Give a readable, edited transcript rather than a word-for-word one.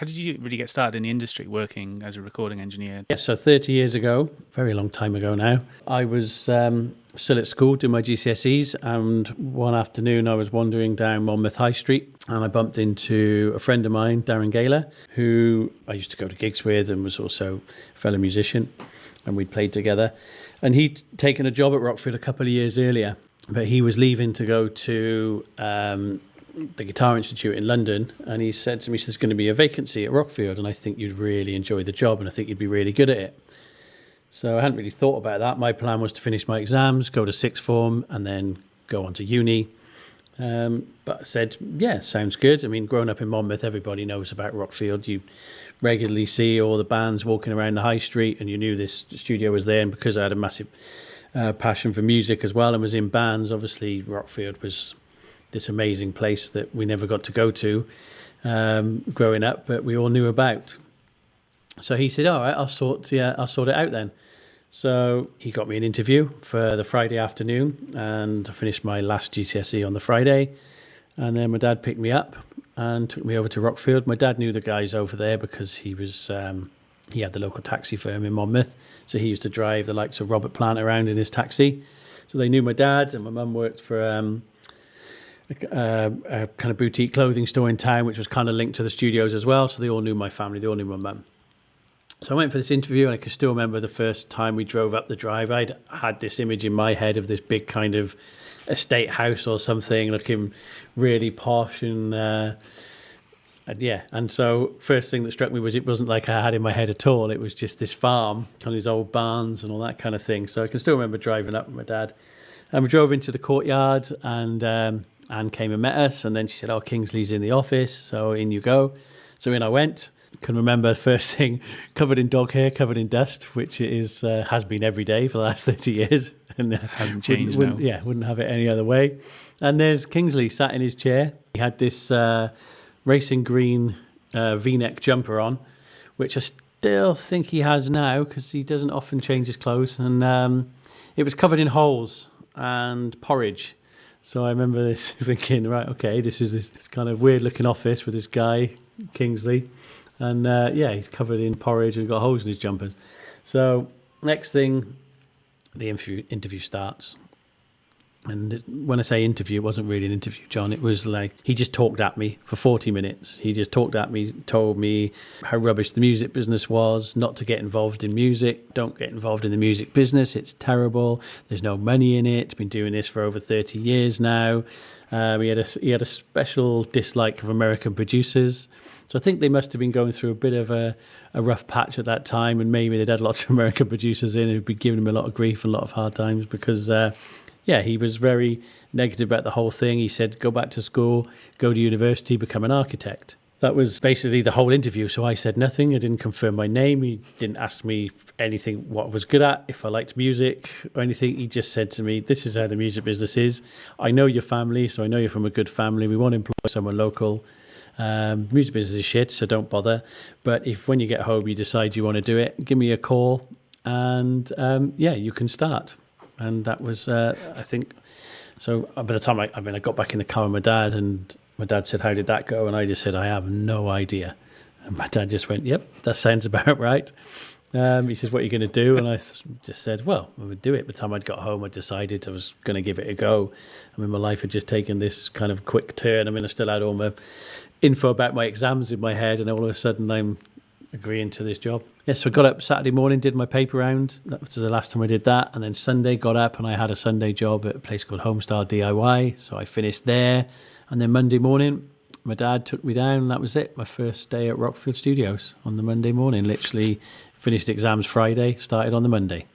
How did you really get started in the industry working as a recording engineer? Yeah, so 30 years ago, very long time ago now, I was still at school doing my GCSEs, and one afternoon I was wandering down Monmouth High Street and I bumped into a friend of mine, Darren Gaylor, who I used to go to gigs with and was also a fellow musician, and we'd played together. And he'd taken a job at Rockfield a couple of years earlier, but he was leaving to go to the Guitar Institute in London, and he said to me, there's going to be a vacancy at Rockfield and I think you'd really enjoy the job and I think you'd be really good at it. So I hadn't really thought about that. My plan was to finish my exams, go to sixth form and then go on to uni. But I said, yeah, sounds good. I mean, growing up in Monmouth, everybody knows about Rockfield. You regularly see all the bands walking around the high street, and you knew this studio was there. And because I had a massive passion for music as well and was in bands, obviously Rockfield was this amazing place that we never got to go to growing up, but we all knew about. So he said, all right, I'll sort it out then. So he got me an interview for the Friday afternoon, and I finished my last GCSE on the Friday. And then my dad picked me up and took me over to Rockfield. My dad knew the guys over there because he had the local taxi firm in Monmouth. So he used to drive the likes of Robert Plant around in his taxi. So they knew my dad, and my mum worked for a kind of boutique clothing store in town, which was kind of linked to the studios as well. So they all knew my family, they all knew my mum. So I went for this interview, and I can still remember the first time we drove up the drive. I'd had this image in my head of this big kind of estate house or something, looking really posh, and so first thing that struck me was it wasn't like I had in my head at all. It was just this farm, kind of these old barns and all that kind of thing. So I can still remember driving up with my dad, and we drove into the courtyard, and Anne came and met us, and then she said, oh, Kingsley's in the office, so in you go. So in I went. Can remember the first thing, covered in dog hair, covered in dust, which it is has been every day for the last 30 years. And hasn't changed now. Yeah, wouldn't have it any other way. And there's Kingsley sat in his chair. He had this racing green V-neck jumper on, which I still think he has now because he doesn't often change his clothes. And it was covered in holes and porridge. So I remember this thinking, right, okay, this is this kind of weird looking office with this guy, Kingsley. And he's covered in porridge and got holes in his jumpers. So next thing, the interview starts. And when I say interview, it wasn't really an interview, John. It was like he just talked at me for 40 minutes. He just talked at me, told me how rubbish the music business was, not to get involved in music. Don't get involved in the music business. It's terrible. There's no money in it. Been doing this for over 30 years now. He had a special dislike of American producers. So I think they must have been going through a bit of a rough patch at that time, and maybe they'd had lots of American producers in who'd been giving him a lot of grief and a lot of hard times because, he was very negative about the whole thing. He said, go back to school, go to university, become an architect. That was basically the whole interview. So I said nothing. I didn't confirm my name. He didn't ask me anything, what I was good at, if I liked music or anything. He just said to me, this is how the music business is. I know your family, so I know you're from a good family. We want to employ someone local. Music business is shit, so don't bother. But if when you get home you decide you want to do it, give me a call, and you can start. And that was, I think, so by the time I got back in the car with my dad, and my dad said, how did that go? And I just said, I have no idea. And my dad just went, yep, that sounds about right. He says, what are you going to do? And I just said, well, I would do it. By the time I'd got home, I decided I was going to give it a go. I mean, my life had just taken this kind of quick turn. I mean, I still had all my info about my exams in my head, and all of a sudden I'm agreeing to this job. Yes, so I got up Saturday morning, did my paper round. That was the last time I did that. And then Sunday got up and I had a Sunday job at a place called Homestar DIY. So I finished there. And then Monday morning, my dad took me down, and that was it. My first day at Rockfield Studios on the Monday morning. Literally finished exams Friday, started on the Monday.